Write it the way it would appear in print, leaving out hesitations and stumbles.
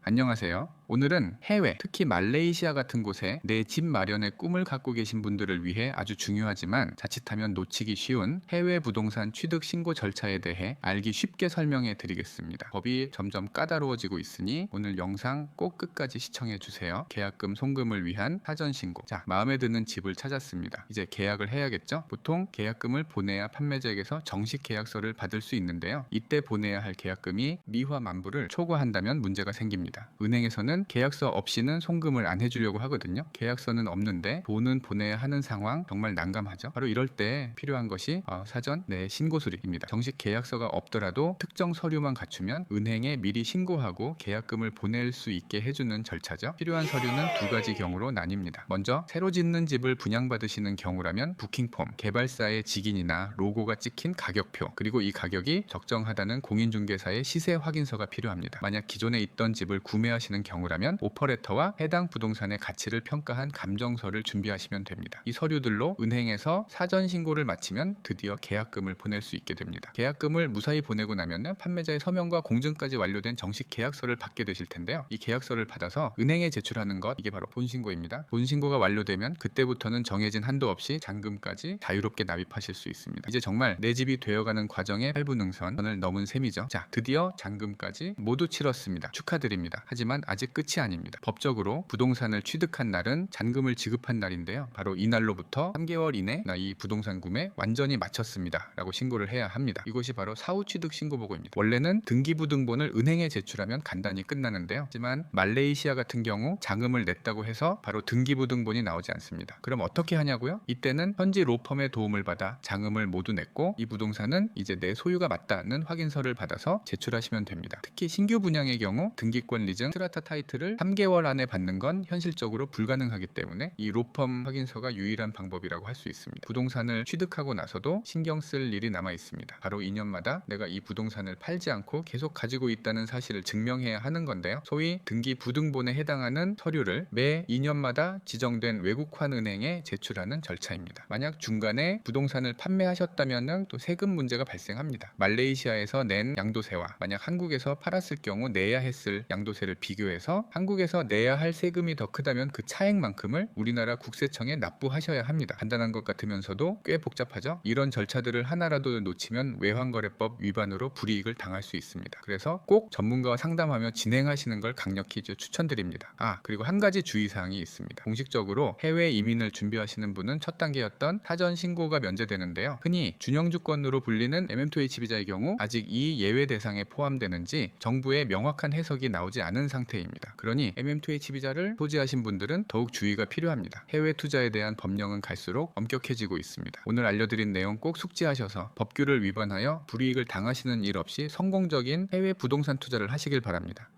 안녕하세요. 오늘은 해외, 특히 말레이시아 같은 곳에 내 집 마련의 꿈을 갖고 계신 분들을 위해 아주 중요하지만 자칫하면 놓치기 쉬운 해외 부동산 취득 신고 절차에 대해 알기 쉽게 설명해 드리겠습니다. 법이 점점 까다로워지고 있으니 오늘 영상 꼭 끝까지 시청해 주세요. 계약금 송금을 위한 사전 신고. 자, 마음에 드는 집을 찾았습니다. 이제 계약을 해야겠죠? 보통 계약금을 보내야 판매자에게서 정식 계약서를 받을 수 있는데요. 이때 보내야 할 계약금이 미화 만불을 초과한다면 문제가 생깁니다. 은행에서는 계약서 없이는 송금을 안 해주려고 하거든요. 계약서는 없는데 돈은 보내야 하는 상황, 정말 난감하죠. 바로 이럴 때 필요한 것이 사전 신고 수리입니다. 정식 계약서가 없더라도 특정 서류만 갖추면 은행에 미리 신고하고 계약금을 보낼 수 있게 해주는 절차죠. 필요한 서류는 두 가지 경우로 나뉩니다. 먼저 새로 짓는 집을 분양받으시는 경우라면 부킹폼, 개발사의 직인이나 로고가 찍힌 가격표, 그리고 이 가격이 적정하다는 공인중개사의 시세 확인서가 필요합니다. 만약 기존에 있던 집을 구매하시는 경우라면 오퍼레터와 해당 부동산의 가치를 평가한 감정서를 준비하시면 됩니다. 이 서류들로 은행에서 사전 신고를 마치면 드디어 계약금을 보낼 수 있게 됩니다. 계약금을 무사히 보내고 나면 판매자의 서명과 공증까지 완료된 정식 계약서를 받게 되실 텐데요. 이 계약서를 받아서 은행에 제출하는 것, 이게 바로 본신고입니다. 본신고가 완료되면 그때부터는 정해진 한도 없이 잔금까지 자유롭게 납입하실 수 있습니다. 이제 정말 내 집이 되어가는 과정의 8분 능선을 넘은 셈이죠. 자, 드디어 잔금까지 모두 치렀습니다. 축하드립니다. 하지만 아직 끝이 아닙니다. 법적으로 부동산을 취득한 날은 잔금을 지급한 날인데요. 바로 이 날로부터 3개월 이내 나 이 부동산 구매 완전히 마쳤습니다 라고 신고를 해야 합니다. 이것이 바로 사후취득 신고보고입니다. 원래는 등기부등본을 은행에 제출하면 간단히 끝나는데요. 하지만 말레이시아 같은 경우 잔금을 냈다고 해서 바로 등기부등본이 나오지 않습니다. 그럼 어떻게 하냐고요? 이때는 현지 로펌의 도움을 받아 잔금을 모두 냈고 이 부동산은 이제 내 소유가 맞다는 확인서를 받아서 제출하시면 됩니다. 특히 신규 분양의 경우 등기권 리증, 스트라타 타이틀을 3개월 안에 받는 건 현실적으로 불가능하기 때문에 이 로펌 확인서가 유일한 방법이라고 할 수 있습니다. 부동산을 취득하고 나서도 신경 쓸 일이 남아 있습니다. 바로 2년마다 내가 이 부동산을 팔지 않고 계속 가지고 있다는 사실을 증명해야 하는 건데요. 소위 등기부등본에 해당하는 서류를 매 2년마다 지정된 외국환 은행에 제출하는 절차입니다. 만약 중간에 부동산을 판매하셨다면 또 세금 문제가 발생합니다. 말레이시아에서 낸 양도세와 만약 한국에서 팔았을 경우 내야 했을 양도세를 비교해서 한국에서 내야 할 세금이 더 크다면 그 차액만큼을 우리나라 국세청에 납부하셔야 합니다. 간단한 것 같으면서도 꽤 복잡하죠. 이런 절차들을 하나라도 놓치면 외환거래법 위반으로 불이익을 당할 수 있습니다. 그래서 꼭 전문가와 상담하며 진행하시는 걸 강력히 추천드립니다. 그리고 한 가지 주의사항이 있습니다. 공식적으로 해외 이민을 준비하시는 분은 첫 단계였던 사전 신고가 면제되는데요. 흔히 준영주권으로 불리는 MM2H 비자의 경우 아직 이 예외 대상에 포함되는지 정부의 명확한 해석이 나오지 않은 상태입니다. 그러니 MM2H 비자를 소지하신 분들은 더욱 주의가 필요합니다. 해외 투자에 대한 법령은 갈수록 엄격해지고 있습니다. 오늘 알려드린 내용 꼭 숙지하셔서 법규를 위반하여 불이익을 당하시는 일 없이 성공적인 해외 부동산 투자를 하시길 바랍니다.